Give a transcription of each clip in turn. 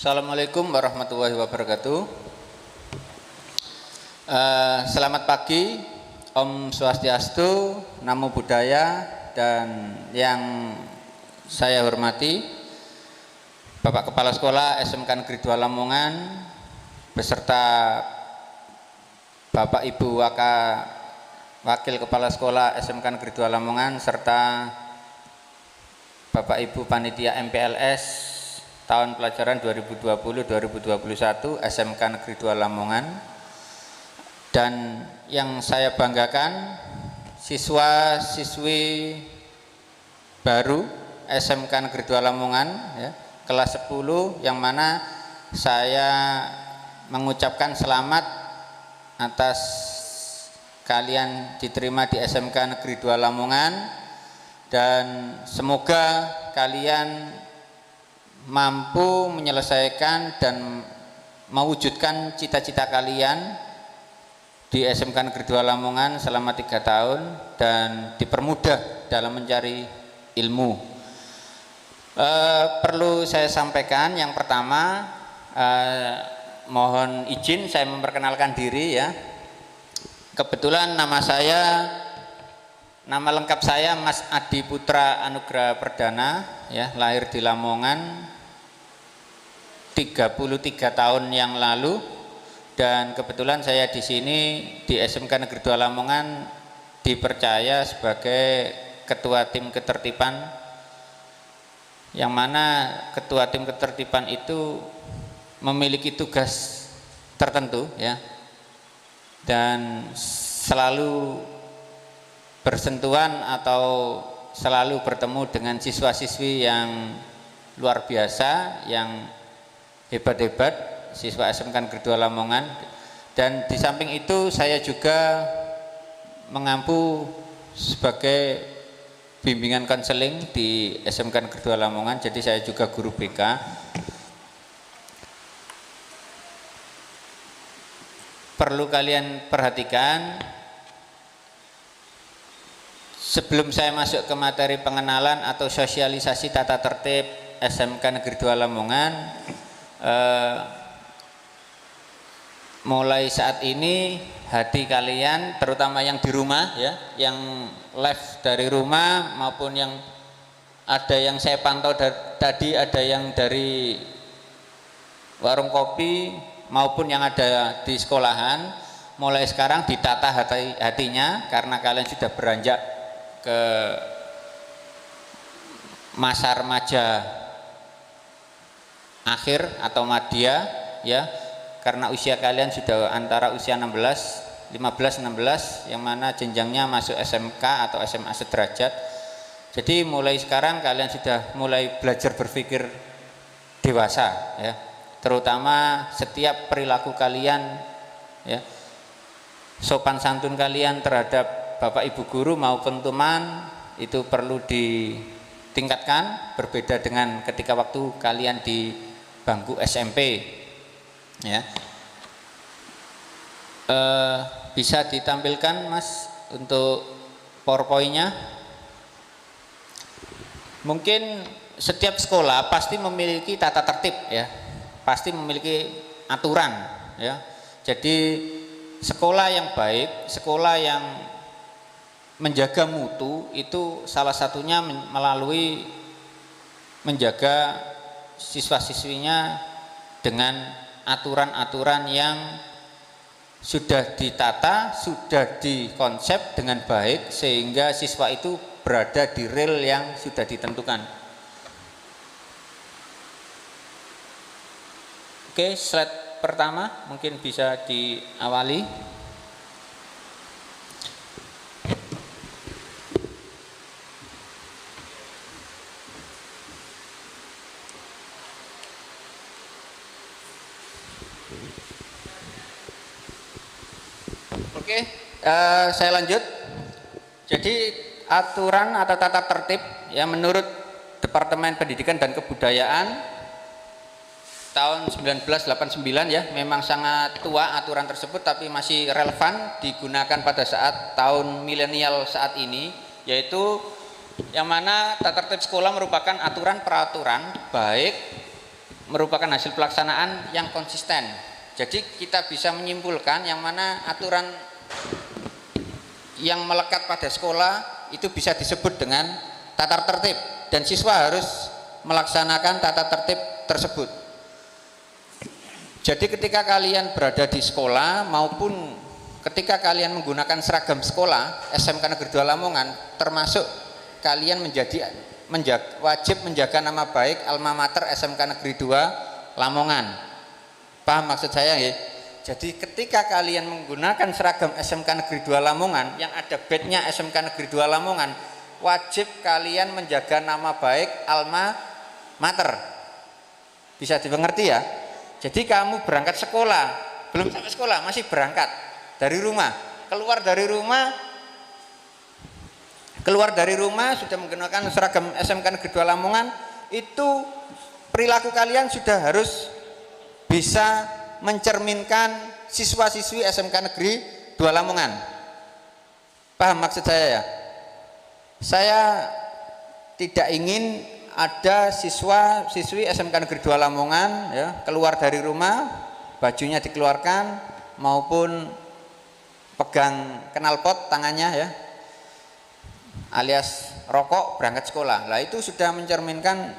Assalamualaikum warahmatullahi wabarakatuh. Selamat pagi, Om Swastiastu, Namo Buddhaya, dan yang saya hormati Bapak Kepala Sekolah SMK Negeri 2 Lamongan beserta Bapak Ibu Wakil Kepala Sekolah SMK Negeri 2 Lamongan serta Bapak Ibu Panitia MPLS tahun pelajaran 2020-2021 SMK Negeri 2 Lamongan. Dan yang saya banggakan, siswa-siswi baru SMK Negeri 2 Lamongan ya, kelas 10, yang mana saya mengucapkan selamat atas kalian diterima di SMK Negeri 2 Lamongan, dan semoga kalian mampu menyelesaikan dan mewujudkan cita-cita kalian di SMK Negeri 2 Lamongan selama 3 tahun dan dipermudah dalam mencari ilmu. Perlu saya sampaikan, yang pertama, mohon izin saya memperkenalkan diri ya. Kebetulan nama lengkap saya Mas Adi Putra Anugrah Perdana ya, lahir di Lamongan 33 tahun yang lalu, dan kebetulan saya di sini di SMK Negeri 2 Lamongan dipercaya sebagai ketua tim ketertiban, yang mana ketua tim ketertiban itu memiliki tugas tertentu ya, dan selalu bersentuhan atau selalu bertemu dengan siswa-siswi yang luar biasa, yang hebat-hebat, siswa SMK Negeri 2 Lamongan. Dan di samping itu saya juga mengampu sebagai bimbingan konseling di SMK Negeri 2 Lamongan, jadi saya juga guru BK. Perlu kalian perhatikan, sebelum saya masuk ke materi pengenalan atau sosialisasi tata tertib SMK Negeri 2 Lamongan, mulai saat ini hati kalian, terutama yang di rumah ya, yang live dari rumah maupun yang ada yang saya pantau tadi, ada yang dari warung kopi maupun yang ada di sekolahan, mulai sekarang ditata hatinya, karena kalian sudah beranjak ke masa remaja akhir atau madya ya, karena usia kalian sudah antara usia 15-16, yang mana jenjangnya masuk SMK atau SMA sederajat. Jadi mulai sekarang kalian sudah mulai belajar berpikir dewasa ya, terutama setiap perilaku kalian ya, sopan santun kalian terhadap Bapak Ibu guru maupun teman itu perlu ditingkatkan, berbeda dengan ketika waktu kalian di bangku SMP ya. Bisa ditampilkan Mas untuk PowerPoint-nya. Mungkin setiap sekolah pasti memiliki tata tertib ya, pasti memiliki aturan ya. Jadi sekolah yang baik, sekolah yang menjaga mutu, itu salah satunya melalui menjaga siswa-siswinya dengan aturan-aturan yang sudah ditata, sudah dikonsep dengan baik, sehingga siswa itu berada di rel yang sudah ditentukan. Oke, slide pertama mungkin bisa diawali. Oke, saya lanjut. Jadi aturan atau tata tertib ya, menurut Departemen Pendidikan dan Kebudayaan tahun 1989 ya, memang sangat tua aturan tersebut, tapi masih relevan digunakan pada saat tahun milenial saat ini, yaitu yang mana tata tertib sekolah merupakan aturan peraturan baik merupakan hasil pelaksanaan yang konsisten. Jadi kita bisa menyimpulkan yang mana aturan yang melekat pada sekolah itu bisa disebut dengan tata tertib, dan siswa harus melaksanakan tata tertib tersebut. Jadi ketika kalian berada di sekolah maupun ketika kalian menggunakan seragam sekolah SMK Negeri 2 Lamongan, termasuk kalian wajib menjaga nama baik alma mater SMK Negeri 2 Lamongan. Paham maksud saya ya? Jadi ketika kalian menggunakan seragam SMK Negeri 2 Lamongan yang ada badge-nya SMK Negeri 2 Lamongan, wajib kalian menjaga nama baik alma mater. Bisa dimengerti ya? Jadi kamu berangkat sekolah, belum sampai sekolah, masih berangkat dari rumah, keluar dari rumah sudah menggunakan seragam SMK Negeri 2 Lamongan, itu perilaku kalian sudah harus bisa mencerminkan siswa-siswi SMK Negeri 2 Lamongan. Paham maksud saya ya? Saya tidak ingin ada siswa-siswi SMK Negeri 2 Lamongan ya, keluar dari rumah, bajunya dikeluarkan maupun pegang knalpot tangannya ya, alias rokok berangkat sekolah. Lah itu sudah mencerminkan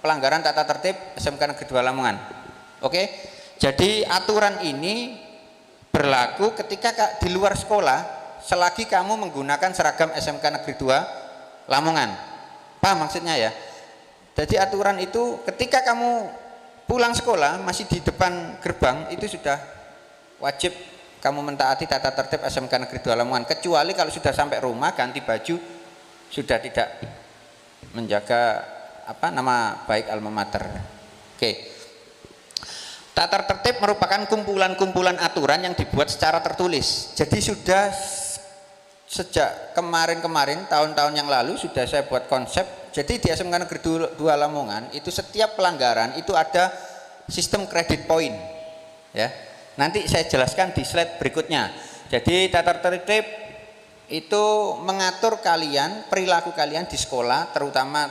pelanggaran tata tertib SMK Negeri 2 Lamongan. Oke, jadi aturan ini berlaku ketika di luar sekolah selagi kamu menggunakan seragam SMK Negeri 2 Lamongan. Paham maksudnya ya? Jadi aturan itu ketika kamu pulang sekolah masih di depan gerbang itu sudah wajib kamu mentaati tata tertib SMK Negeri 2 Lamongan, kecuali kalau sudah sampai rumah ganti baju sudah tidak menjaga nama baik alma mater. Oke. Tata tertib merupakan kumpulan-kumpulan aturan yang dibuat secara tertulis. Jadi sudah sejak kemarin-kemarin, tahun-tahun yang lalu sudah saya buat konsep. Jadi di SMK Negeri 2 Lamongan itu setiap pelanggaran itu ada sistem kredit poin. Ya. Nanti saya jelaskan di slide berikutnya. Jadi tata tertib itu mengatur kalian, perilaku kalian di sekolah, terutama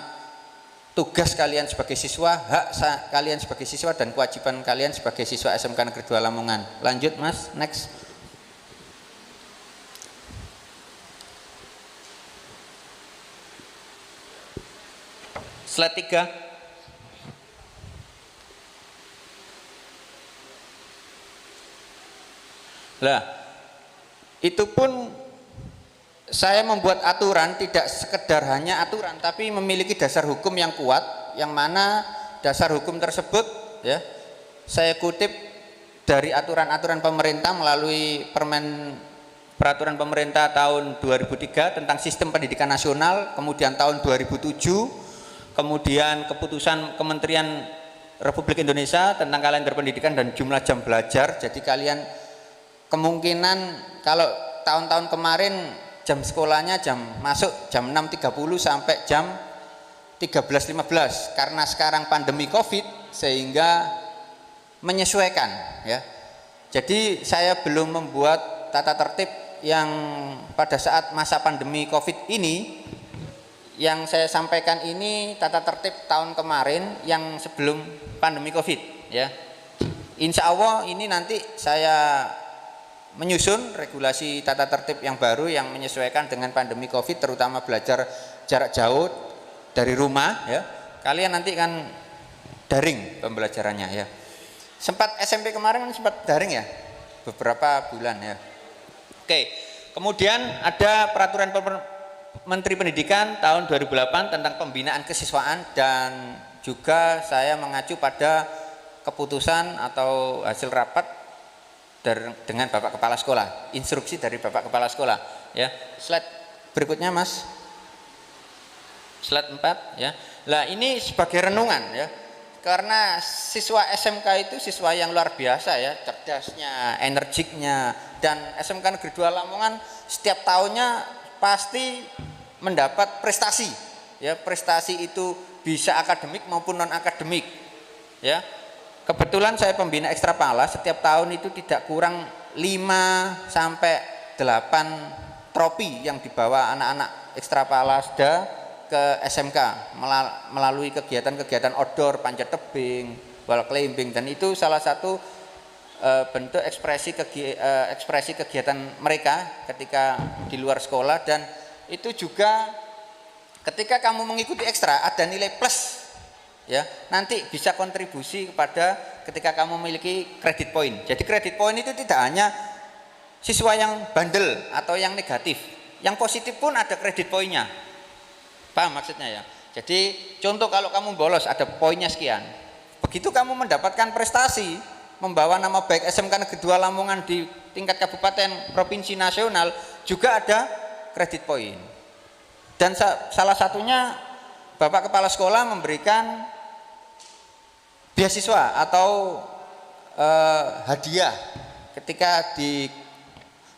tugas kalian sebagai siswa, hak kalian sebagai siswa, dan kewajiban kalian sebagai siswa SMK Negeri 2 Lamongan. Lanjut Mas, next. Slide 3. Lah, itu pun saya membuat aturan tidak sekedar hanya aturan, tapi memiliki dasar hukum yang kuat, yang mana dasar hukum tersebut ya saya kutip dari aturan-aturan pemerintah melalui peraturan pemerintah tahun 2003 tentang sistem pendidikan nasional, kemudian tahun 2007, kemudian keputusan Kementerian Republik Indonesia tentang kalender pendidikan dan jumlah jam belajar. Jadi kalian kemungkinan kalau tahun-tahun kemarin jam sekolahnya masuk jam 6.30 sampai jam 13.15, karena sekarang pandemi Covid sehingga menyesuaikan ya. Jadi saya belum membuat tata tertib yang pada saat masa pandemi Covid ini. Yang saya sampaikan ini tata tertib tahun kemarin yang sebelum pandemi Covid ya. Insya Allah ini nanti saya menyusun regulasi tata tertib yang baru yang menyesuaikan dengan pandemi Covid, terutama belajar jarak jauh dari rumah ya. Kalian nanti kan daring pembelajarannya ya. Sempat SMP kemarin kan sempat daring ya, beberapa bulan ya. Oke, kemudian ada peraturan Menteri Pendidikan tahun 2008 tentang pembinaan kesiswaan, dan juga saya mengacu pada keputusan atau hasil rapat dengan Bapak Kepala Sekolah, instruksi dari Bapak Kepala Sekolah ya. Slide berikutnya Mas, slide 4 ya. Nah ini sebagai renungan ya, karena siswa SMK itu siswa yang luar biasa ya, cerdasnya, energiknya, dan SMK Negeri 2 Lamongan setiap tahunnya pasti mendapat prestasi ya. Prestasi itu bisa akademik maupun non akademik ya. Kebetulan saya pembina ekstra pala, setiap tahun itu tidak kurang 5 sampai 8 trofi yang dibawa anak-anak ekstra pala SDA ke SMK melalui kegiatan-kegiatan outdoor, panjat tebing, wall climbing, dan itu salah satu bentuk ekspresi kegiatan mereka ketika di luar sekolah. Dan itu juga ketika kamu mengikuti ekstra ada nilai plus ya, nanti bisa kontribusi kepada ketika kamu memiliki kredit poin. Jadi kredit poin itu tidak hanya siswa yang bandel atau yang negatif, yang positif pun ada kredit poinnya. Paham maksudnya ya? Jadi contoh kalau kamu bolos ada poinnya sekian, begitu kamu mendapatkan prestasi membawa nama baik SMK Negeri 2 Lamongan di tingkat kabupaten, provinsi, nasional, juga ada kredit poin. Dan salah satunya Bapak Kepala Sekolah memberikan beasiswa atau hadiah ketika di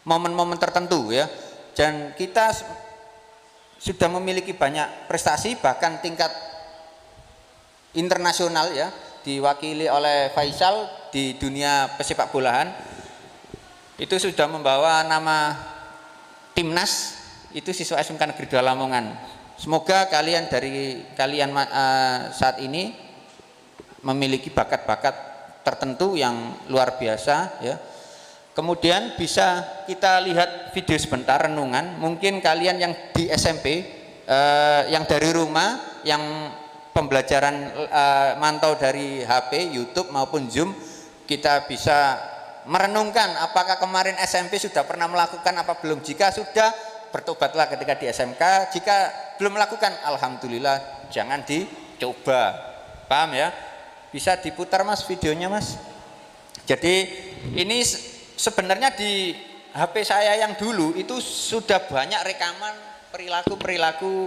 momen-momen tertentu ya. Dan kita sudah memiliki banyak prestasi, bahkan tingkat internasional ya, diwakili oleh Faisal di dunia pesepak bolaan. Itu sudah membawa nama timnas, itu siswa SMK Negeri 2 Lamongan. Semoga kalian saat ini memiliki bakat-bakat tertentu yang luar biasa ya. Kemudian bisa kita lihat video sebentar renungan. Mungkin kalian yang di SMP, yang dari rumah, yang pembelajaran mantau dari HP, YouTube maupun Zoom, kita bisa merenungkan apakah kemarin SMP sudah pernah melakukan apa belum. Jika sudah, bertobatlah ketika di SMK. Jika belum melakukan, alhamdulillah, jangan dicoba. Paham ya? Bisa diputar Mas videonya Mas. Jadi ini sebenarnya di HP saya yang dulu itu sudah banyak rekaman perilaku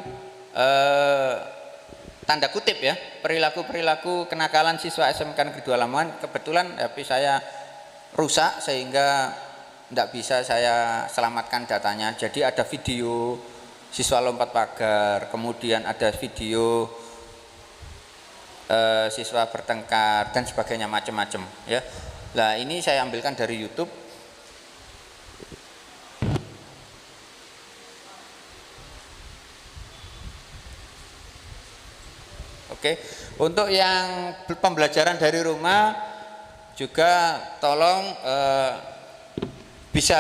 tanda kutip ya, perilaku kenakalan siswa SMK Negeri 2 Lamongan. Kebetulan HP saya rusak sehingga tidak bisa saya selamatkan datanya. Jadi ada video siswa lompat pagar, kemudian ada video siswa bertengkar dan sebagainya, macam-macam ya. Nah ini saya ambilkan dari YouTube. Oke, untuk yang pembelajaran dari rumah juga tolong bisa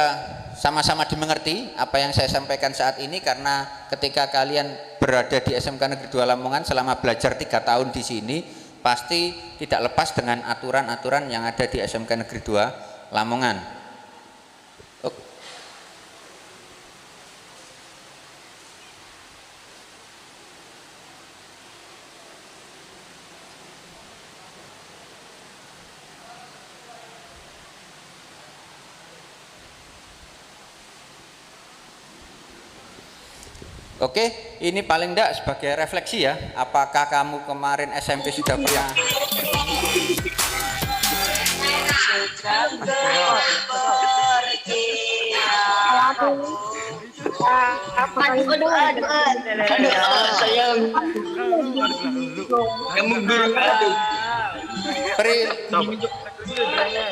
sama-sama dimengerti apa yang saya sampaikan saat ini, karena ketika kalian berada di SMK Negeri 2 Lamongan selama belajar 3 tahun di sini, pasti tidak lepas dengan aturan-aturan yang ada di SMK Negeri 2 Lamongan. Oke, ini paling enggak sebagai refleksi ya. Apakah kamu kemarin SMP sudah pernah?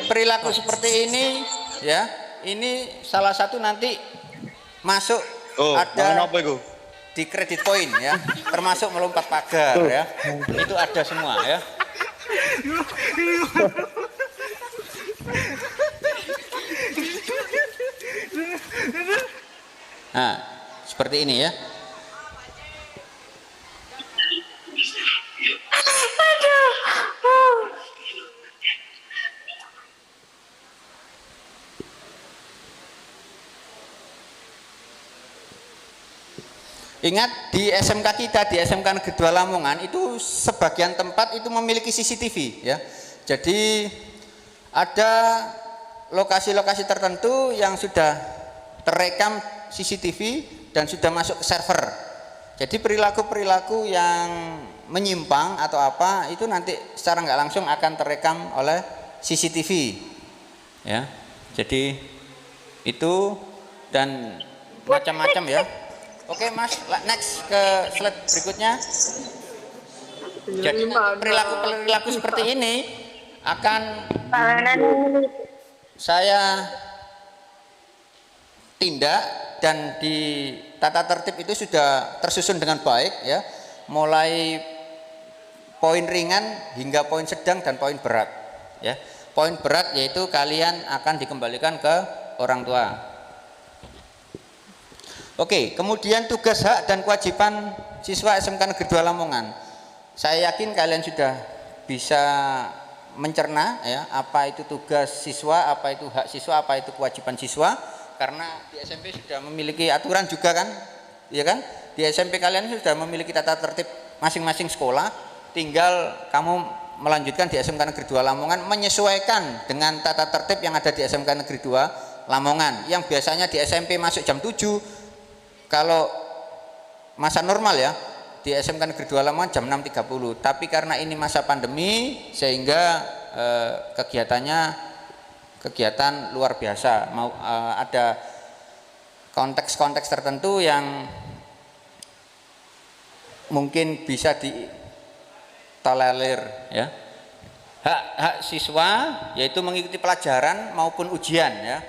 Perilaku seperti ini ya, ini salah satu nanti masuk ada di kredit poin ya, termasuk melompat pagar ya, itu ada semua ya. Nah seperti ini ya. Ingat di SMK kita, di SMK Negeri 2 Lamongan itu sebagian tempat itu memiliki CCTV ya. Jadi ada lokasi-lokasi tertentu yang sudah terekam CCTV dan sudah masuk ke server. Jadi perilaku-perilaku yang menyimpang atau apa itu nanti secara nggak langsung akan terekam oleh CCTV ya. Jadi itu dan macam-macam ya. Oke Mas, next ke slide berikutnya. Jadi perilaku seperti ini akan saya tindak, dan di tata tertib itu sudah tersusun dengan baik ya. Mulai poin ringan hingga poin sedang dan poin berat ya. Poin berat yaitu kalian akan dikembalikan ke orang tua. Oke, kemudian tugas hak dan kewajiban siswa SMK Negeri 2 Lamongan. Saya yakin kalian sudah bisa mencerna ya, apa itu tugas siswa, apa itu hak siswa, apa itu kewajiban siswa, karena di SMP sudah memiliki aturan juga kan, ya kan? Di SMP kalian sudah memiliki tata tertib masing-masing sekolah, tinggal kamu melanjutkan di SMK Negeri 2 Lamongan menyesuaikan dengan tata tertib yang ada di SMK Negeri 2 Lamongan, yang biasanya di SMP masuk jam 7, kalau masa normal ya di SMK Negeri 2 Lamongan jam 6.30, tapi karena ini masa pandemi sehingga kegiatan luar biasa, ada konteks-konteks tertentu yang mungkin bisa ditolerir ya. Hak siswa yaitu mengikuti pelajaran maupun ujian ya.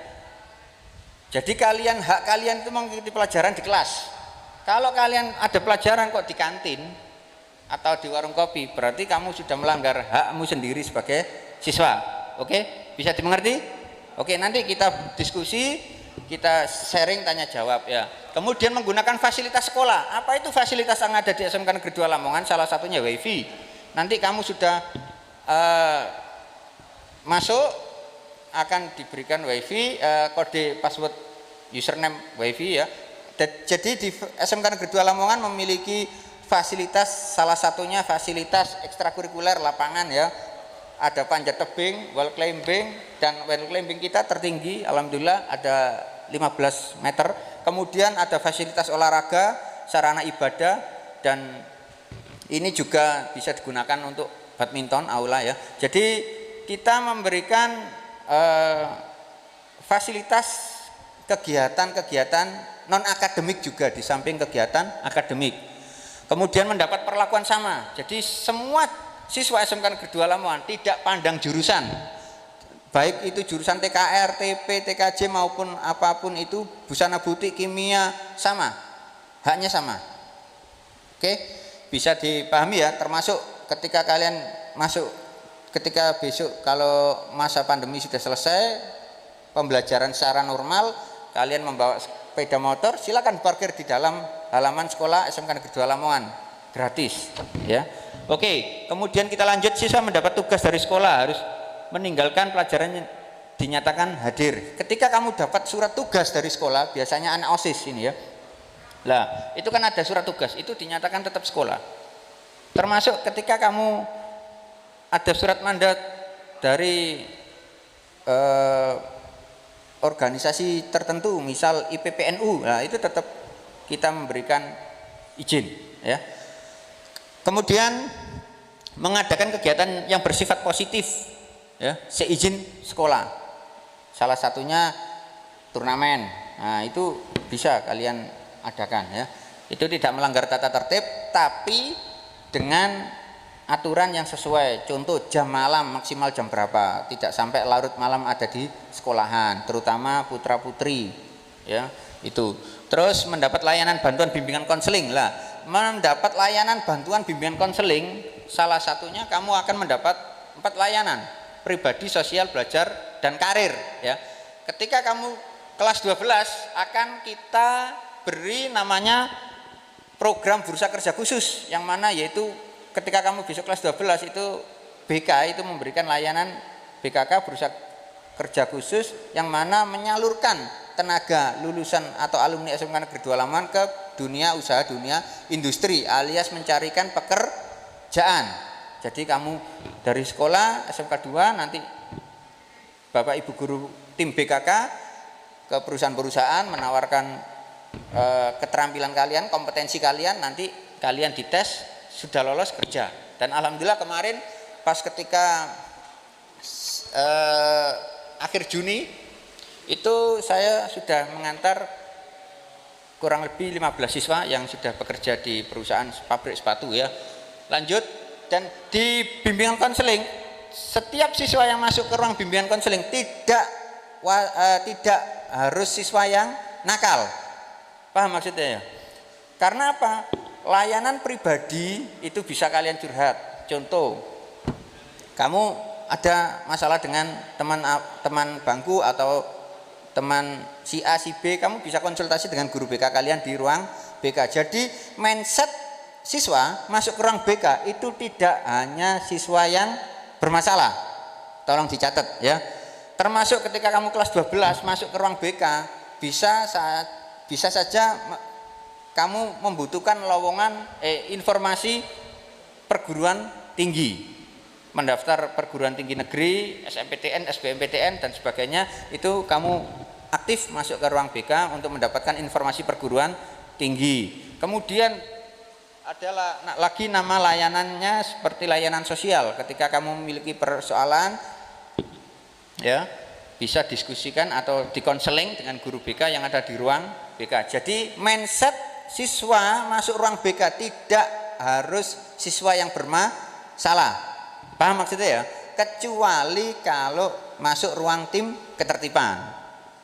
Jadi hak kalian itu mengikuti pelajaran di kelas. Kalau kalian ada pelajaran kok di kantin atau di warung kopi, berarti kamu sudah melanggar hakmu sendiri sebagai siswa. Oke, bisa dimengerti? Oke, nanti kita diskusi, kita sharing tanya jawab ya. Kemudian menggunakan fasilitas sekolah. Apa itu fasilitas yang ada di SMK Negeri 2 Lamongan? Salah satunya WiFi. Nanti kamu sudah masuk akan diberikan WiFi, kode password username WiFi ya. Jadi di SMK Negeri 2 Lamongan memiliki fasilitas, salah satunya fasilitas ekstrakurikuler lapangan ya. Ada panjat tebing, wall climbing, dan wall climbing kita tertinggi alhamdulillah ada 15 meter. Kemudian ada fasilitas olahraga, sarana ibadah, dan ini juga bisa digunakan untuk badminton aula ya. Jadi kita memberikan fasilitas kegiatan-kegiatan non akademik juga di samping kegiatan akademik. Kemudian mendapat perlakuan sama. Jadi semua siswa SMK Negeri 2 Lamongan tidak pandang jurusan, baik itu jurusan TKR, TP, TKJ maupun apapun itu, busana butik, kimia, sama, haknya sama. Oke, bisa dipahami ya. Termasuk ketika kalian masuk, ketika besok kalau masa pandemi sudah selesai, pembelajaran secara normal, kalian membawa sepeda motor, silakan parkir di dalam halaman sekolah SMK Negeri 2 Lamongan, gratis ya. Oke, kemudian kita lanjut, siswa mendapat tugas dari sekolah harus meninggalkan pelajaran dinyatakan hadir. Ketika kamu dapat surat tugas dari sekolah, biasanya anak OSIS ini ya. Lah, itu kan ada surat tugas, itu dinyatakan tetap sekolah. Termasuk ketika kamu ada surat mandat dari organisasi tertentu, misal IPPNU, nah itu tetap kita memberikan izin ya. Kemudian mengadakan kegiatan yang bersifat positif ya, seizin sekolah. Salah satunya turnamen. Nah, itu bisa kalian adakan ya. Itu tidak melanggar tata tertib, tapi dengan aturan yang sesuai. Contoh jam malam maksimal jam berapa, tidak sampai larut malam ada di sekolahan, terutama putra putri ya. Itu terus mendapat layanan bantuan bimbingan konseling. Lah, mendapat layanan bantuan bimbingan konseling, salah satunya kamu akan mendapat 4 layanan: pribadi, sosial, belajar, dan karir ya. Ketika kamu kelas 12 akan kita beri namanya program bursa kerja khusus, yang mana yaitu ketika kamu besok kelas 12 itu BK itu memberikan layanan BKK bursa kerja khusus, yang mana menyalurkan tenaga lulusan atau alumni SMK Negeri 2 Lamongan ke dunia usaha, dunia industri, alias mencarikan pekerjaan. Jadi kamu dari sekolah SMK 2 nanti Bapak Ibu guru tim BKK ke perusahaan-perusahaan menawarkan keterampilan kalian, kompetensi kalian, nanti kalian dites sudah lolos kerja. Dan alhamdulillah kemarin pas ketika akhir Juni itu saya sudah mengantar kurang lebih 15 siswa yang sudah bekerja di perusahaan pabrik sepatu ya. Lanjut, dan di bimbingan konseling, setiap siswa yang masuk ke ruang bimbingan konseling tidak harus siswa yang nakal. Paham maksudnya ya? Karena apa? Layanan pribadi itu bisa kalian curhat, contoh, kamu ada masalah dengan teman bangku atau teman si A, si B, kamu bisa konsultasi dengan guru BK kalian di ruang BK. Jadi mindset siswa masuk ke ruang BK itu tidak hanya siswa yang bermasalah, tolong dicatat ya. Termasuk ketika kamu kelas 12 masuk ke ruang BK, bisa saja kamu membutuhkan lowongan informasi perguruan tinggi, mendaftar perguruan tinggi negeri, SMPTN, SBMPTN dan sebagainya. Itu kamu aktif masuk ke ruang BK untuk mendapatkan informasi perguruan tinggi. Kemudian adalah lagi nama layanannya seperti layanan sosial. Ketika kamu memiliki persoalan, ya bisa diskusikan atau dikonseling dengan guru BK yang ada di ruang BK. Jadi mindset siswa masuk ruang BK tidak harus siswa yang bermasalah, paham maksudnya ya? Kecuali kalau masuk ruang tim ketertiban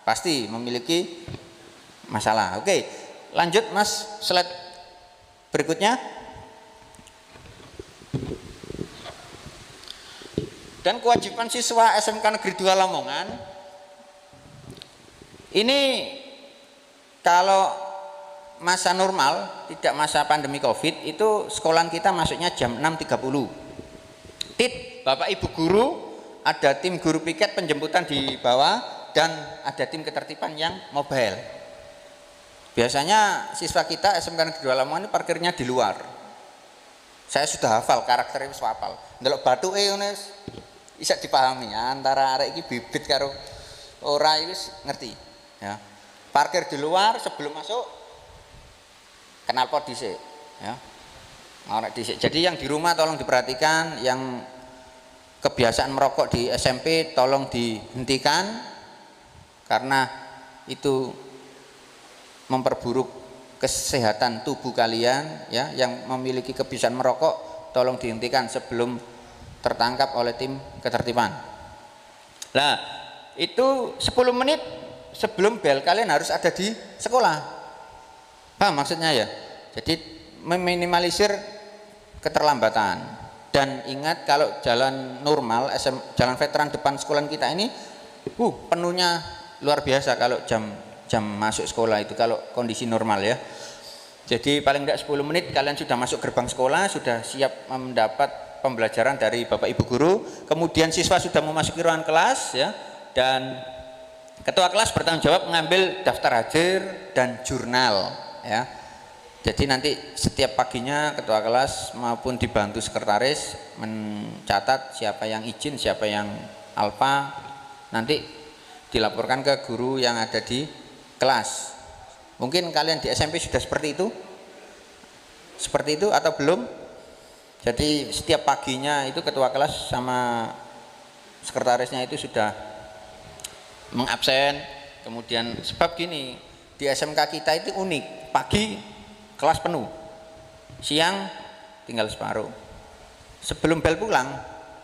pasti memiliki masalah. Oke, lanjut Mas, slide berikutnya. Dan kewajiban siswa SMK Negeri 2 Lamongan ini kalau masa normal, tidak masa pandemi Covid, itu sekolahan kita masuknya jam 6.30. Bapak Ibu guru, ada tim guru piket penjemputan di bawah dan ada tim ketertiban yang mobile. Biasanya siswa kita SMK Negeri 2 Lamongan ini parkirnya di luar. Saya sudah hafal karakternya, wis hafal. Ndelok bathuke ngene bisa dipahami antara arek iki bibit karo ora wis ngerti ya. Parkir di luar, sebelum masuk knalpot dhisik ya. Ngorek dhisik. Jadi yang di rumah tolong diperhatikan, yang kebiasaan merokok di SMP tolong dihentikan karena itu memperburuk kesehatan tubuh kalian ya. Yang memiliki kebiasaan merokok tolong dihentikan sebelum tertangkap oleh tim ketertiban. Nah, itu 10 menit sebelum bel kalian harus ada di sekolah. Paham maksudnya ya? Jadi meminimalisir keterlambatan. Dan ingat kalau jalan normal, jalan veteran depan sekolah kita ini penuhnya luar biasa kalau jam masuk sekolah itu kalau kondisi normal ya. Jadi paling tidak 10 menit kalian sudah masuk gerbang sekolah, sudah siap mendapat pembelajaran dari Bapak Ibu guru. Kemudian siswa sudah memasuki ruangan kelas ya, dan ketua kelas bertanggung jawab mengambil daftar hadir dan jurnal ya. Jadi nanti setiap paginya ketua kelas maupun dibantu sekretaris mencatat siapa yang izin, siapa yang alfa, nanti dilaporkan ke guru yang ada di kelas. Mungkin kalian di SMP sudah seperti itu? Seperti itu atau belum? Jadi setiap paginya itu ketua kelas sama sekretarisnya itu sudah mengabsen. Kemudian sebab gini, di SMK kita itu unik, pagi kelas penuh, siang tinggal separuh, sebelum bel pulang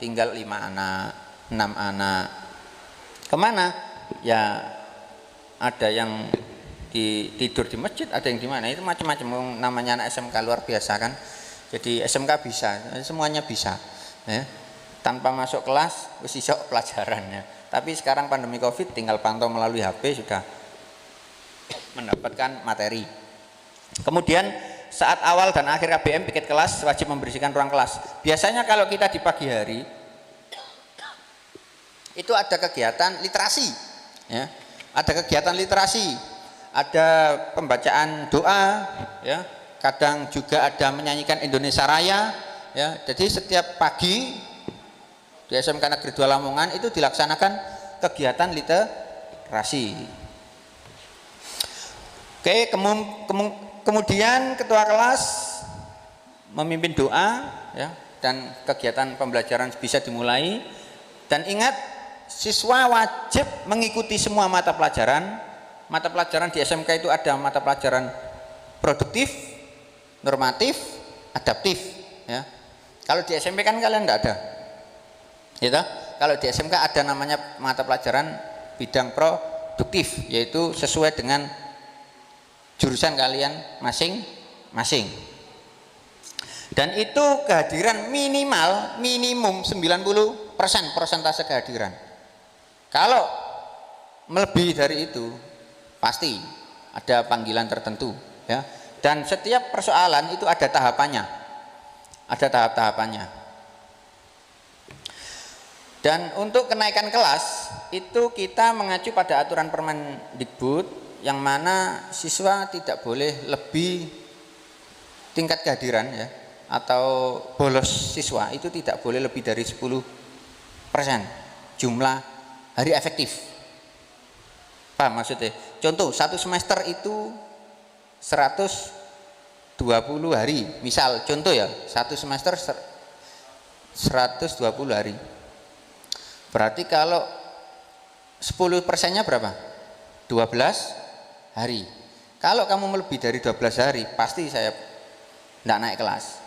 tinggal 5 anak, 6 anak. Kemana? Ya ada yang tidur di masjid, ada yang di mana, itu macam-macam. Namanya anak SMK luar biasa kan. Jadi SMK bisa, semuanya bisa ya. Tanpa masuk kelas wis iso pelajarannya. Tapi sekarang pandemi Covid tinggal pantau melalui HP sudah mendapatkan materi. Kemudian saat awal dan akhir KBM piket kelas wajib membersihkan ruang kelas. Biasanya kalau kita di pagi hari itu ada kegiatan literasi ya. Ada kegiatan literasi, ada pembacaan doa ya. Kadang juga ada menyanyikan Indonesia Raya ya. Jadi setiap pagi di SMK Negeri 2 Lamongan itu dilaksanakan kegiatan literasi. Oke, kemudian ketua kelas memimpin doa ya, dan kegiatan pembelajaran bisa dimulai. Dan ingat, siswa wajib mengikuti semua mata pelajaran. Mata pelajaran di SMK itu ada mata pelajaran produktif, normatif, adaptif ya. Kalau di SMP kan kalian enggak ada gitu. Kalau di SMK ada namanya mata pelajaran bidang produktif, yaitu sesuai dengan jurusan kalian masing-masing. Dan itu kehadiran minimum 90% persentase kehadiran. Kalau melebihi dari itu pasti ada panggilan tertentu ya. Dan setiap persoalan itu ada tahapannya. Ada tahap-tahapannya. Dan untuk kenaikan kelas itu kita mengacu pada aturan Permendikbud yang mana siswa tidak boleh lebih tingkat kehadiran ya atau bolos siswa itu tidak boleh lebih dari 10% jumlah hari efektif. Paham maksudnya? Contoh satu semester itu 120 hari, misal contoh ya, satu semester 120 hari. Berarti kalau 10%-nya berapa? 12 hari. Kalau kamu melebihi dari 12 hari, pasti saya tidak naik kelas.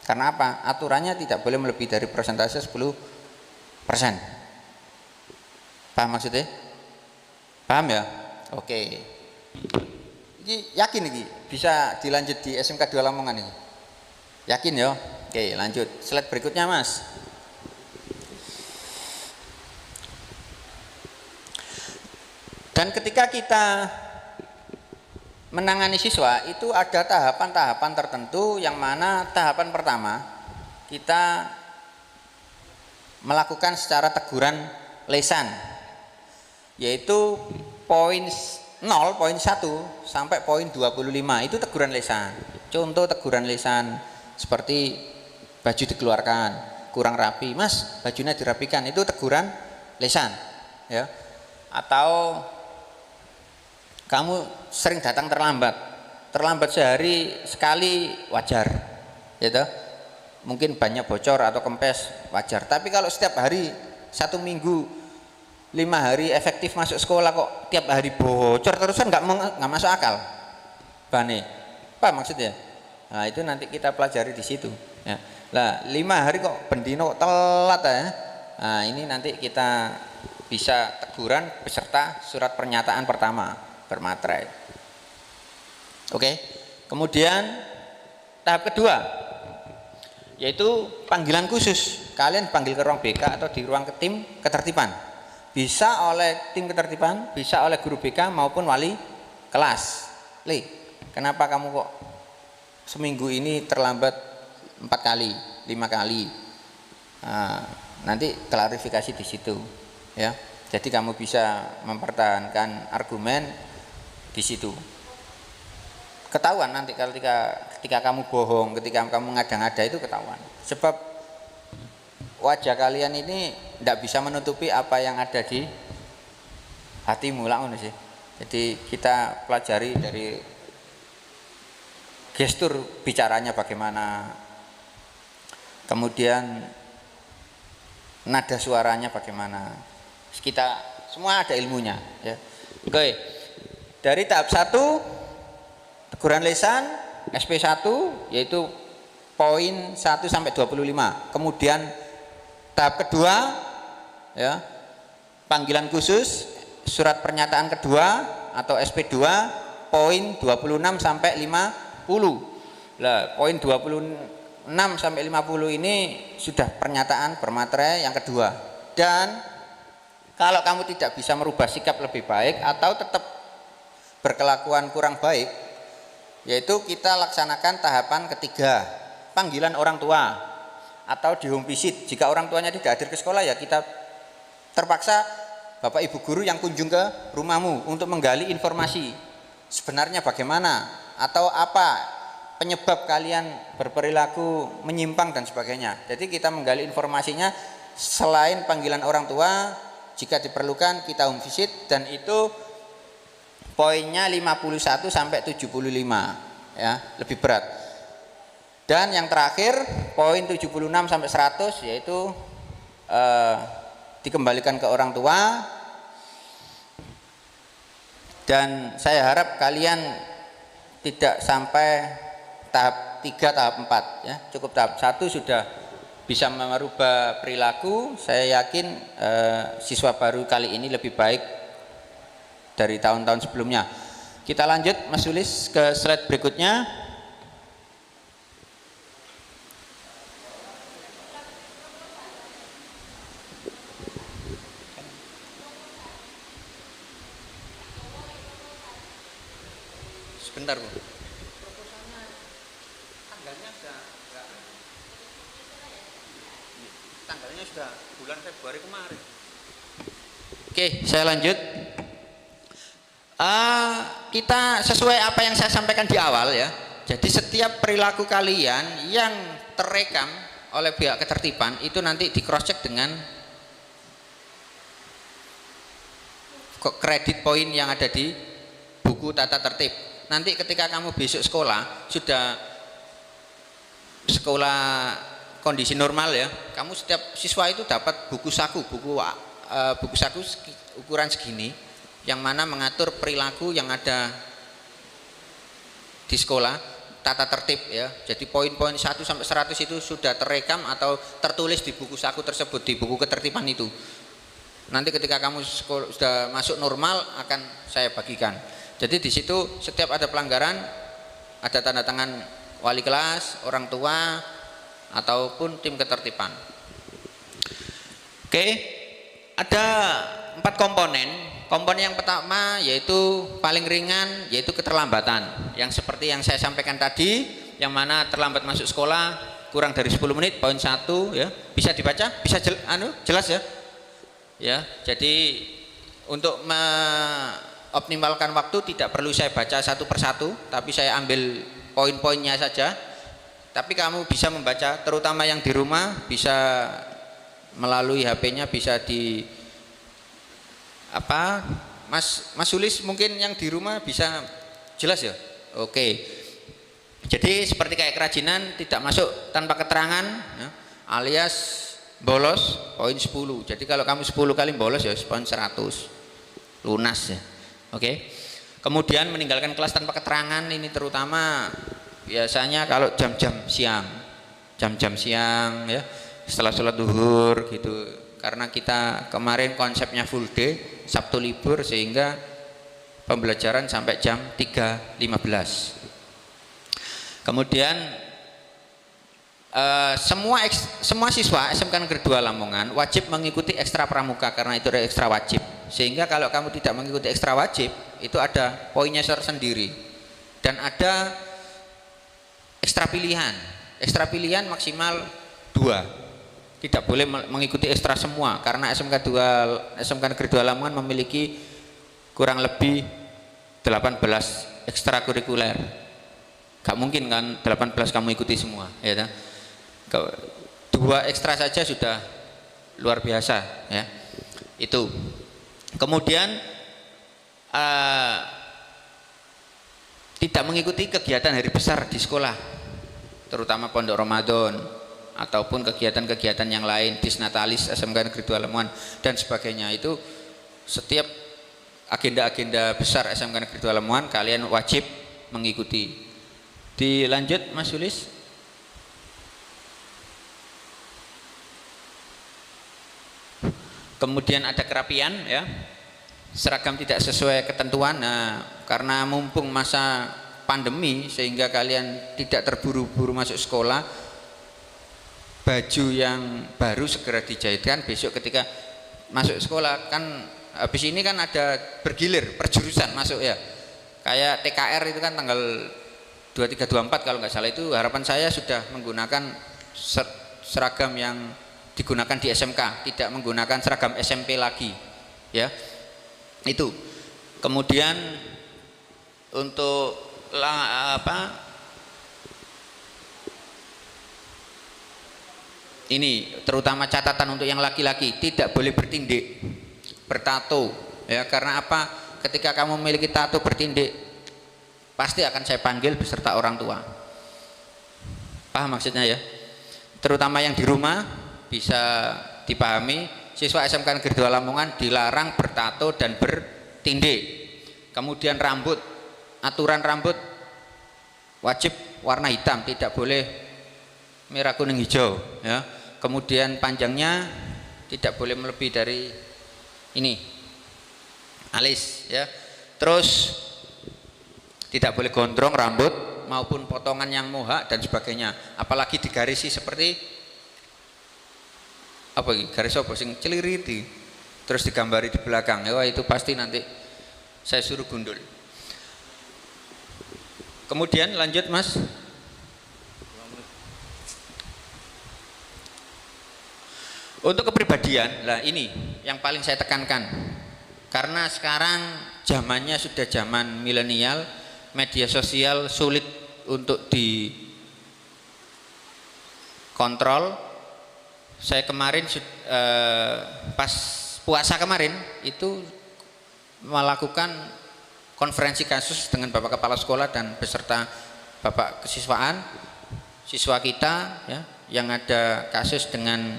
Karena apa? Aturannya tidak boleh melebihi dari persentase 10%. Paham maksudnya? Paham ya? Oke. Ini yakin ini bisa dilanjut di SMK 2 Lamongan ini? Yakin ya? Oke, lanjut. Slide berikutnya, Mas. Dan ketika kita menangani siswa itu ada tahapan-tahapan tertentu yang mana tahapan pertama kita melakukan secara teguran lisan, yaitu poin 0, poin 1 sampai poin 25 itu teguran lisan. Contoh teguran lisan seperti baju dikeluarkan, kurang rapi, Mas bajunya dirapikan, itu teguran lisan ya. Atau kamu sering datang terlambat sehari sekali wajar gitu. Mungkin banyak bocor atau kempes wajar, tapi kalau setiap hari 1 minggu 5 hari efektif masuk sekolah kok tiap hari bocor terusan, nggak masuk akal. Bane, apa maksudnya? Nah itu nanti kita pelajari di situ. Ya. Lah 5 hari kok bendino telat ya. Nah ini nanti kita bisa teguran beserta surat pernyataan pertama bermaterai. Oke. Kemudian tahap kedua yaitu panggilan khusus. Kalian panggil ke ruang BK atau di ruang tim ketertiban. Bisa oleh tim ketertiban, bisa oleh guru BK maupun wali kelas. Le, kenapa kamu kok seminggu ini terlambat 4 kali, 5 kali? Nah, nanti klarifikasi di situ, ya. Jadi kamu bisa mempertahankan argumen di situ. Ketahuan nanti ketika kamu bohong, ketika kamu ngada-ngada itu ketahuan. Sebab wajah kalian ini tidak bisa menutupi apa yang ada di hatimu lah sih. Jadi kita pelajari dari gestur bicaranya bagaimana, kemudian nada suaranya bagaimana. Kita semua ada ilmunya ya. Oke. Dari tahap 1 teguran lisan SP1 yaitu poin 1 sampai 25. Kemudian tahap kedua ya, panggilan khusus surat pernyataan kedua atau SP2 poin 26 sampai 50. Lah, poin 26 sampai 50 ini sudah pernyataan bermaterai yang kedua. Dan kalau kamu tidak bisa merubah sikap lebih baik atau tetap berkelakuan kurang baik, yaitu kita laksanakan tahapan ketiga, panggilan orang tua atau di home visit. Jika orang tuanya tidak hadir ke sekolah ya kita terpaksa Bapak Ibu guru yang kunjung ke rumahmu untuk menggali informasi sebenarnya bagaimana atau apa penyebab kalian berperilaku menyimpang dan sebagainya. Jadi kita menggali informasinya selain panggilan orang tua, jika diperlukan kita home visit, dan itu poinnya 51 sampai 75 ya, lebih berat. Dan yang terakhir poin 76 sampai 100 yaitu dikembalikan ke orang tua. Dan saya harap kalian tidak sampai tahap 3, tahap 4 ya. Cukup tahap 1 sudah bisa merubah perilaku. Saya yakin siswa baru kali ini lebih baik dari tahun-tahun sebelumnya. Kita lanjut Mas Sulis ke slide berikutnya. Sebentar Bu. Tanggalnya sudah tanggalnya sudah bulan Februari kemarin. Oke, saya lanjut. Kita sesuai apa yang saya sampaikan di awal ya. Jadi setiap perilaku kalian yang terekam oleh pihak ketertiban itu nanti di cross check dengan kredit poin yang ada di buku tata tertib. Nanti ketika kamu besok sekolah, sudah sekolah kondisi normal ya, kamu setiap siswa itu dapat buku saku ukuran segini, yang mana mengatur perilaku yang ada di sekolah, tata tertib ya. Jadi poin-poin 1 sampai 100 itu sudah terekam atau tertulis di buku saku tersebut, di buku ketertiban itu. Nanti ketika kamu sudah masuk normal akan saya bagikan. Jadi di situ setiap ada pelanggaran ada tanda tangan wali kelas, orang tua ataupun tim ketertiban. Oke, ada 4 komponen. Komponen yang pertama yaitu paling ringan, yaitu keterlambatan. Yang seperti yang saya sampaikan tadi, yang mana terlambat masuk sekolah kurang dari 10 menit, poin 1 ya. Bisa dibaca? Bisa jelas ya? Ya, jadi untuk optimalkan waktu tidak perlu saya baca satu persatu, tapi saya ambil poin-poinnya saja. Tapi kamu bisa membaca, terutama yang di rumah bisa melalui HP-nya, bisa di apa, Mas Sulis mungkin yang di rumah bisa jelas ya. Oke. Jadi seperti kayak kerajinan tidak masuk tanpa keterangan ya, alias bolos poin 10. Jadi kalau kamu 10 kali bolos ya poin 100 lunas ya. Oke. Kemudian meninggalkan kelas tanpa keterangan, ini terutama biasanya kalau jam-jam siang ya, setelah sholat duhur gitu, karena kita kemarin konsepnya full day, Sabtu libur, sehingga pembelajaran sampai jam 3.15. Kemudian semua siswa SMK Negeri 2 Lamongan wajib mengikuti ekstra pramuka, karena itu ada ekstra wajib. Sehingga kalau kamu tidak mengikuti ekstra wajib, itu ada poinnya tersendiri. Dan ada ekstra pilihan. Ekstra pilihan maksimal 2. Tidak boleh mengikuti ekstra semua, karena SMK Negeri 2 Lamongan memiliki kurang lebih 18 ekstrakurikuler. Gak mungkin kan 18 kamu ikuti semua, ya kan? 2 ekstra saja sudah luar biasa ya. Itu. Kemudian tidak mengikuti kegiatan hari besar di sekolah, terutama pondok Ramadan ataupun kegiatan-kegiatan yang lain, disnatalis SMK Negeri 2 Lamongan dan sebagainya. Itu setiap agenda-agenda besar SMK Negeri 2 Lamongan kalian wajib mengikuti. Dilanjut Mas Sulis. Kemudian ada kerapian ya, seragam tidak sesuai ketentuan. Nah, karena mumpung masa pandemi sehingga kalian tidak terburu-buru masuk sekolah, baju yang baru segera dijahitkan. Besok ketika masuk sekolah kan habis ini kan ada bergilir perjurusan masuk ya, kayak TKR itu kan tanggal 23 24 kalau nggak salah. Itu harapan saya sudah menggunakan seragam yang digunakan di SMK, tidak menggunakan seragam SMP lagi ya. Itu. Kemudian untuk ini terutama catatan untuk yang laki-laki, tidak boleh bertindik, bertato ya. Karena apa? Ketika kamu memiliki tato bertindik, pasti akan saya panggil beserta orang tua. Paham maksudnya ya? Terutama yang di rumah bisa dipahami. Siswa SMK Negeri 2 Lamongan dilarang bertato dan bertindik. Kemudian rambut, aturan rambut wajib warna hitam, tidak boleh merah kuning hijau ya. Kemudian panjangnya tidak boleh melebihi dari ini alis ya. Terus tidak boleh gondrong rambut maupun potongan yang mohak dan sebagainya, apalagi digarisi seperti apa garis apa sing celiriti terus digambari di belakang ya, itu pasti nanti saya suruh gundul. Kemudian lanjut Mas. Untuk kepribadian, lah ini yang paling saya tekankan. Karena sekarang zamannya sudah zaman milenial, media sosial sulit untuk dikontrol. Saya kemarin pas puasa kemarin itu melakukan konferensi kasus dengan Bapak Kepala Sekolah dan beserta Bapak Kesiswaan, siswa kita ya, yang ada kasus dengan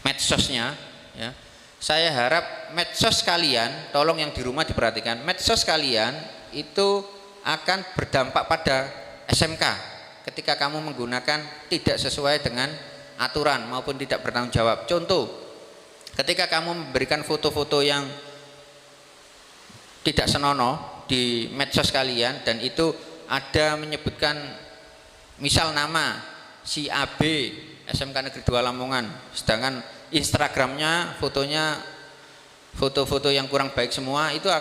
medsosnya ya. Saya harap medsos kalian, tolong yang di rumah diperhatikan, medsos kalian itu akan berdampak pada SMK ketika kamu menggunakan tidak sesuai dengan aturan maupun tidak bertanggung jawab. Contoh, ketika kamu memberikan foto-foto yang tidak senonoh di medsos kalian dan itu ada menyebutkan misal nama si AB SMK Negeri 2 Lamongan, sedangkan Instagramnya fotonya foto-foto yang kurang baik semua, itu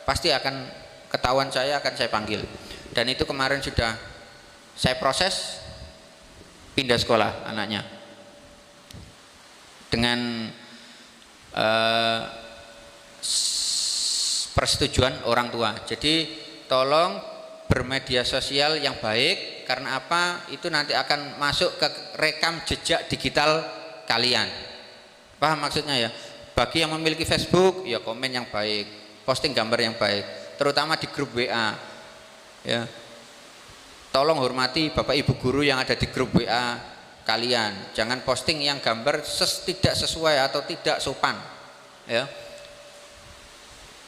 pasti akan ketahuan, saya akan saya panggil. Dan itu kemarin sudah saya proses, pindah sekolah anaknya dengan persetujuan orang tua. Jadi tolong bermedia sosial yang baik, karena apa? Itu nanti akan masuk ke rekam jejak digital kalian. Paham maksudnya ya? Bagi yang memiliki Facebook, ya komen yang baik, posting gambar yang baik, terutama di grup WA. Ya. Tolong hormati Bapak Ibu guru yang ada di grup WA kalian. Jangan posting yang gambar tidak sesuai atau tidak sopan. Ya.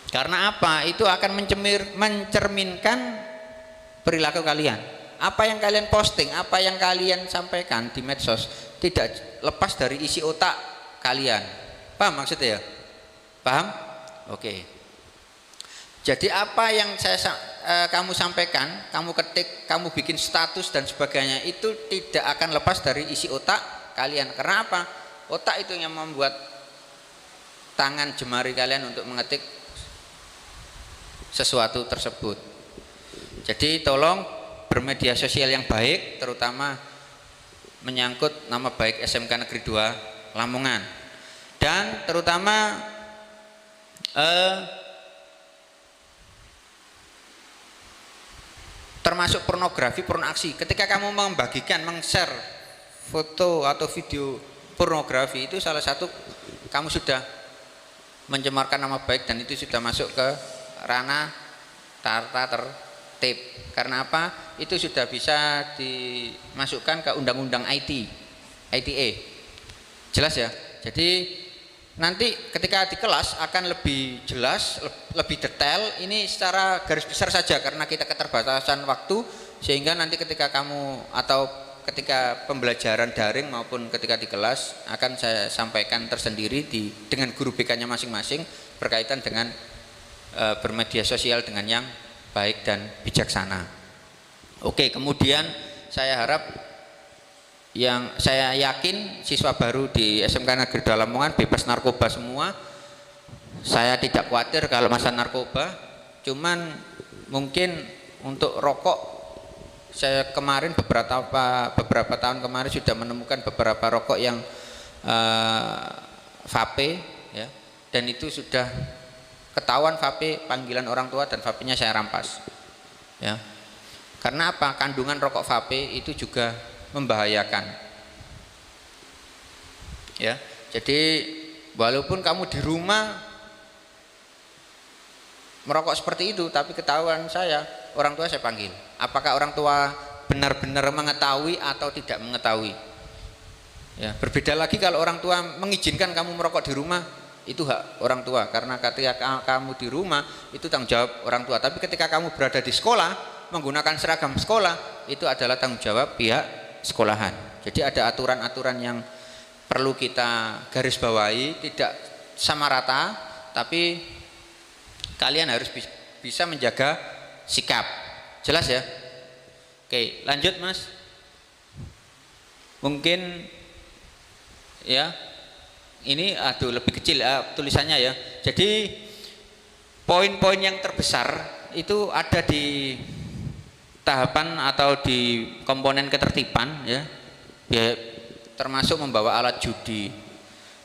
Karena apa? Itu akan mencerminkan perilaku kalian. Apa yang kalian posting, apa yang kalian sampaikan di medsos tidak lepas dari isi otak kalian. Paham maksudnya ya? Paham? Oke. Jadi apa yang kamu sampaikan, kamu ketik, kamu bikin status dan sebagainya, itu tidak akan lepas dari isi otak kalian. Karena apa? Otak itu yang membuat tangan jemari kalian untuk mengetik sesuatu tersebut. Jadi tolong bermedia sosial yang baik, terutama menyangkut nama baik SMK Negeri 2 Lamongan, dan terutama termasuk pornografi, pornoaksi. Ketika kamu membagikan, meng-share foto atau video pornografi, itu salah satu kamu sudah mencemarkan nama baik dan itu sudah masuk ke ranah tata tertib. Karena apa? Itu sudah bisa dimasukkan ke undang-undang ITE. Jelas ya? Jadi nanti ketika di kelas akan lebih jelas, lebih detail. Ini secara garis besar saja karena kita keterbatasan waktu, sehingga nanti ketika kamu atau ketika pembelajaran daring maupun ketika di kelas akan saya sampaikan tersendiri dengan guru BK-nya masing-masing berkaitan dengan bermedia sosial dengan yang baik dan bijaksana. Oke, kemudian saya harap, yang saya yakin siswa baru di SMK Negeri 2 Lamongan bebas narkoba semua. Saya tidak khawatir kalau masalah narkoba, cuman mungkin untuk rokok, saya kemarin beberapa tahun kemarin sudah menemukan beberapa rokok yang vape ya, dan itu sudah ketahuan vape, panggilan orang tua, dan vapenya saya rampas ya. Karena apa? Kandungan rokok vape itu juga membahayakan ya. Jadi walaupun kamu di rumah merokok seperti itu, tapi ketahuan saya, orang tua saya panggil. Apakah orang tua benar-benar mengetahui atau tidak mengetahui ya. Berbeda lagi kalau orang tua mengizinkan kamu merokok di rumah, itu hak orang tua, karena ketika kamu di rumah itu tanggung jawab orang tua. Tapi ketika kamu berada di sekolah menggunakan seragam sekolah, itu adalah tanggung jawab pihak sekolahan. Jadi ada aturan-aturan yang perlu kita garis bawahi, tidak sama rata, tapi kalian harus bisa menjaga sikap. Jelas ya? Oke, lanjut Mas. Mungkin ya, ini lebih kecil tulisannya ya. Jadi poin-poin yang terbesar itu ada di tahapan atau di komponen ketertiban ya, termasuk membawa alat judi,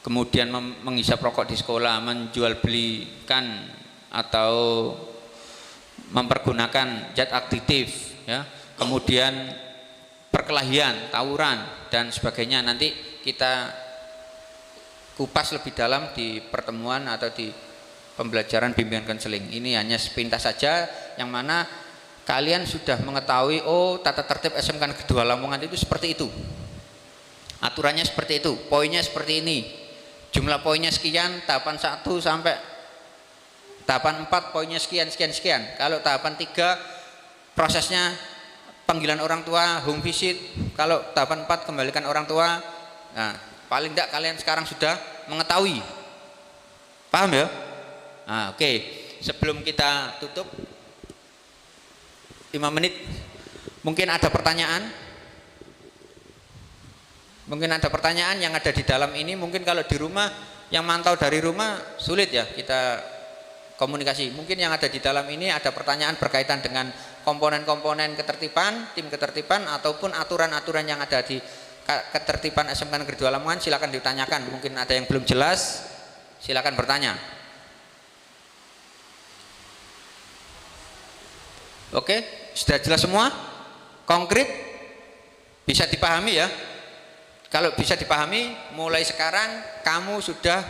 kemudian menghisap rokok di sekolah, menjual belikan atau mempergunakan zat aktif ya, kemudian perkelahian, tawuran dan sebagainya, nanti kita kupas lebih dalam di pertemuan atau di pembelajaran bimbingan konseling. Ini hanya sepintas saja yang mana kalian sudah mengetahui, oh tata tertib SMK Negeri 2 Lamongan itu seperti itu, aturannya seperti itu, poinnya seperti ini, jumlah poinnya sekian, tahapan 1 sampai tahapan 4 poinnya sekian sekian sekian. Kalau tahapan 3 prosesnya panggilan orang tua, home visit. Kalau tahapan 4 kembalikan orang tua. Nah, paling tidak kalian sekarang sudah mengetahui, paham ya? Nah, oke. Sebelum kita tutup 5 menit, mungkin ada pertanyaan? Mungkin ada pertanyaan yang ada di dalam ini. Mungkin kalau di rumah, yang mantau dari rumah sulit ya kita komunikasi. Mungkin yang ada di dalam ini ada pertanyaan berkaitan dengan komponen-komponen ketertiban, tim ketertiban ataupun aturan-aturan yang ada di ketertiban SMK Negeri 2 Lamongan, silakan ditanyakan. Mungkin ada yang belum jelas, silakan bertanya. Oke, sudah jelas semua? Konkret? Bisa dipahami ya? Kalau bisa dipahami, mulai sekarang kamu sudah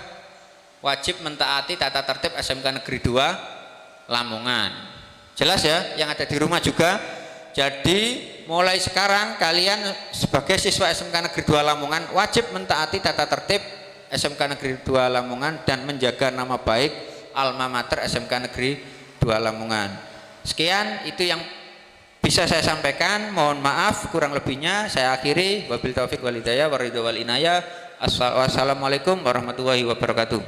wajib mentaati tata tertib SMK Negeri 2 Lamongan. Jelas ya, yang ada di rumah juga. Jadi mulai sekarang kalian sebagai siswa SMK Negeri 2 Lamongan wajib mentaati tata tertib SMK Negeri 2 Lamongan dan menjaga nama baik alma mater SMK Negeri 2 Lamongan. Sekian itu yang bisa saya sampaikan. Mohon maaf kurang lebihnya saya akhiri. Wabil taufik wal hidayah waridho wal inayah. Wassalamualaikum warahmatullahi wabarakatuh.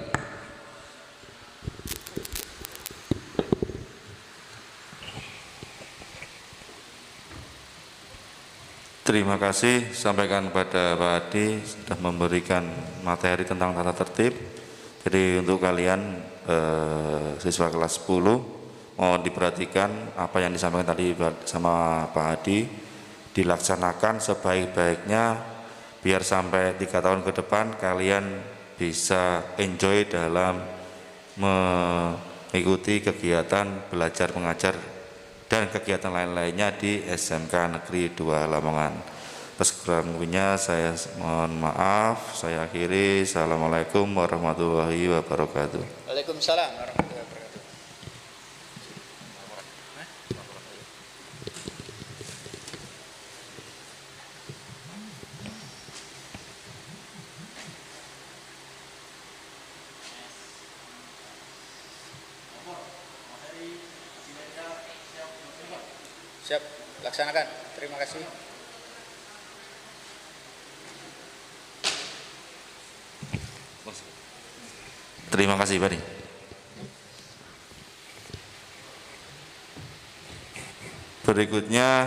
Terima kasih sampaikan kepada Pak Adi sudah memberikan materi tentang tata tertib. Jadi untuk kalian siswa kelas 10 mohon diperhatikan apa yang disampaikan tadi sama Pak Adi, dilaksanakan sebaik-baiknya biar sampai 3 tahun ke depan kalian bisa enjoy dalam mengikuti kegiatan belajar mengajar dan kegiatan lain-lainnya di SMK Negeri 2 Lamongan. Atas kurang lebihnya saya mohon maaf, saya akhiri. Assalamualaikum warahmatullahi wabarakatuh. Waalaikumsalam warahmatullahi wabarakatuh. Siap, laksanakan. Terima kasih. Terima kasih Pak Adi. Berikutnya